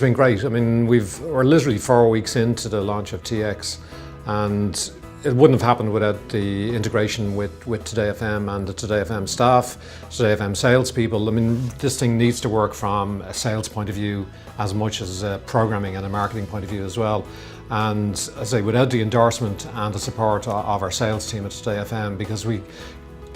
been great. I mean, we're literally 4 weeks into the launch of TX, and it wouldn't have happened without the integration with Today FM and the Today FM staff, Today FM salespeople. I mean, this thing needs to work from a sales point of view as much as a programming and a marketing point of view as well. And as I say, without the endorsement and the support of our sales team at Today FM, because we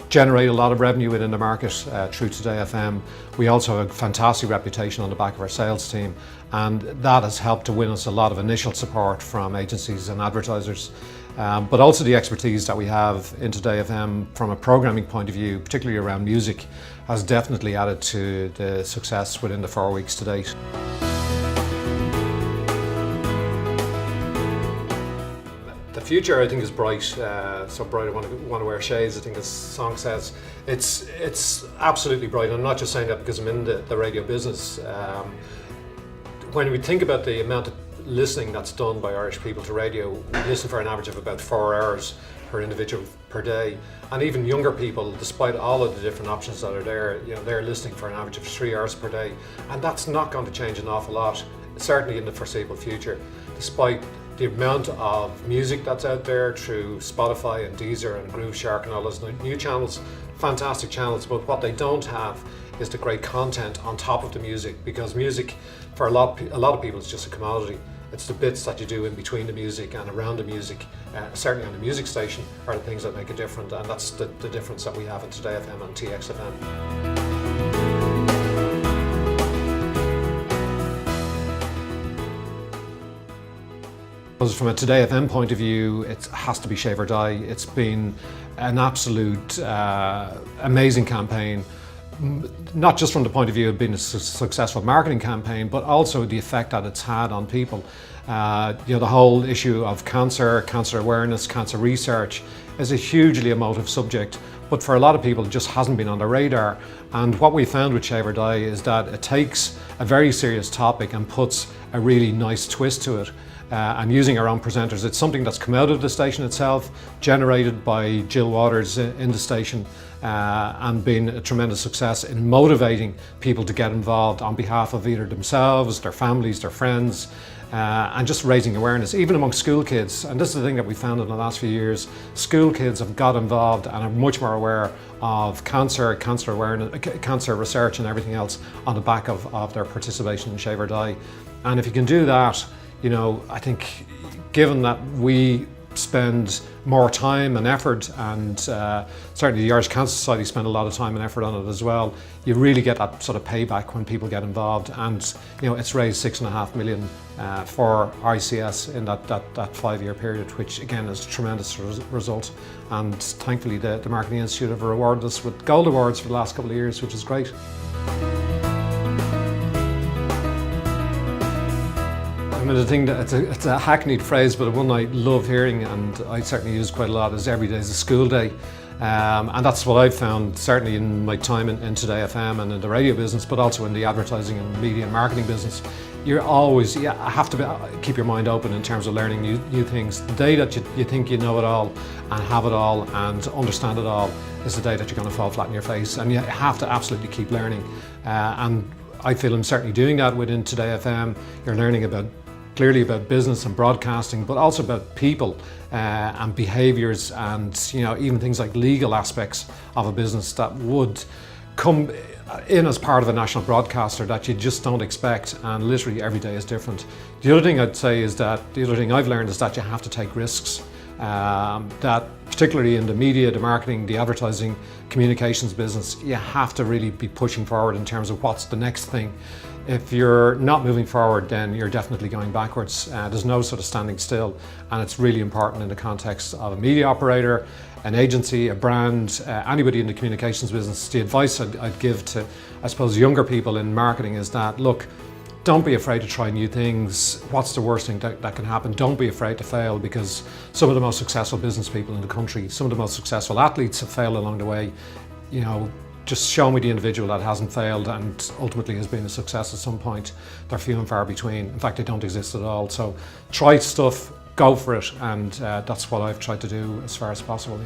generate a lot of revenue within the market through Today FM. We also have a fantastic reputation on the back of our sales team, and that has helped to win us a lot of initial support from agencies and advertisers. But also the expertise that we have in Today FM from a programming point of view, particularly around music, has definitely added to the success within the 4 weeks to date. The future, I think, is bright. So bright I want to wear shades, I think, as the song says. It's absolutely bright. I'm not just saying that because I'm in the radio business. When we think about the amount of listening that's done by Irish people to radio, we listen for an average of about 4 hours per individual per day. And even younger people, despite all of the different options that are there, they're listening for an average of 3 hours per day. And that's not going to change an awful lot, certainly in the foreseeable future, despite the amount of music that's out there through Spotify and Deezer and Groove Shark and all those new channels, fantastic channels, but what they don't have is the great content on top of the music, because music for a lot of people is just a commodity. It's the bits that you do in between the music and around the music, certainly on the music station, are the things that make it different, and that's the difference that we have in Today FM and TX FM. From a Today FM point of view, it has to be Shave or Die. It's been an absolute amazing campaign, not just from the point of view of being a successful marketing campaign, but also the effect that it's had on people. The whole issue of cancer awareness, cancer research is a hugely emotive subject, but for a lot of people it just hasn't been on their radar. And what we found with Shave or Die is that it takes a very serious topic and puts a really nice twist to it. And using our own presenters. It's something that's come out of the station itself, generated by Jill Waters in the station, and been a tremendous success in motivating people to get involved on behalf of either themselves, their families, their friends, and just raising awareness, even among school kids. And this is the thing that we found in the last few years. School kids have got involved and are much more aware of cancer awareness, cancer research and everything else on the back of their participation in Shave or Die. And if you can do that, I think, given that we spend more time and effort, and certainly the Irish Cancer Society spend a lot of time and effort on it as well, you really get that sort of payback when people get involved. And it's raised $6.5 million for ICS in that 5-year period, which again is a tremendous result. And thankfully the Marketing Institute have rewarded us with gold awards for the last couple of years, which is great. I mean, the thing that it's a hackneyed phrase, but one I love hearing, and I certainly use quite a lot, is every day is a school day. And that's what I've found, certainly in my time in Today FM and in the radio business, but also in the advertising and media and marketing business. You have to keep your mind open in terms of learning new things. The day that you think you know it all and have it all and understand it all is the day that you're going to fall flat on your face, and you have to absolutely keep learning. And I feel I'm certainly doing that within Today FM. You're learning clearly about business and broadcasting, but also about people and behaviours, and even things like legal aspects of a business that would come in as part of a national broadcaster that you just don't expect, and literally every day is different. The other thing I'd say is that the other thing I've learned is that you have to take risks. That particularly in the media, the marketing, the advertising, communications business, you have to really be pushing forward in terms of what's the next thing. If you're not moving forward, then you're definitely going backwards. There's no sort of standing still, and it's really important in the context of a media operator, an agency, a brand, anybody in the communications business. The advice I'd give to, I suppose, younger people in marketing is that, look, don't be afraid to try new things. What's the worst thing that can happen? Don't be afraid to fail, because some of the most successful business people in the country, some of the most successful athletes have failed along the way. Just show me the individual that hasn't failed and ultimately has been a success at some point. They're few and far between. In fact, they don't exist at all. So try stuff, go for it, and that's what I've tried to do as far as possible.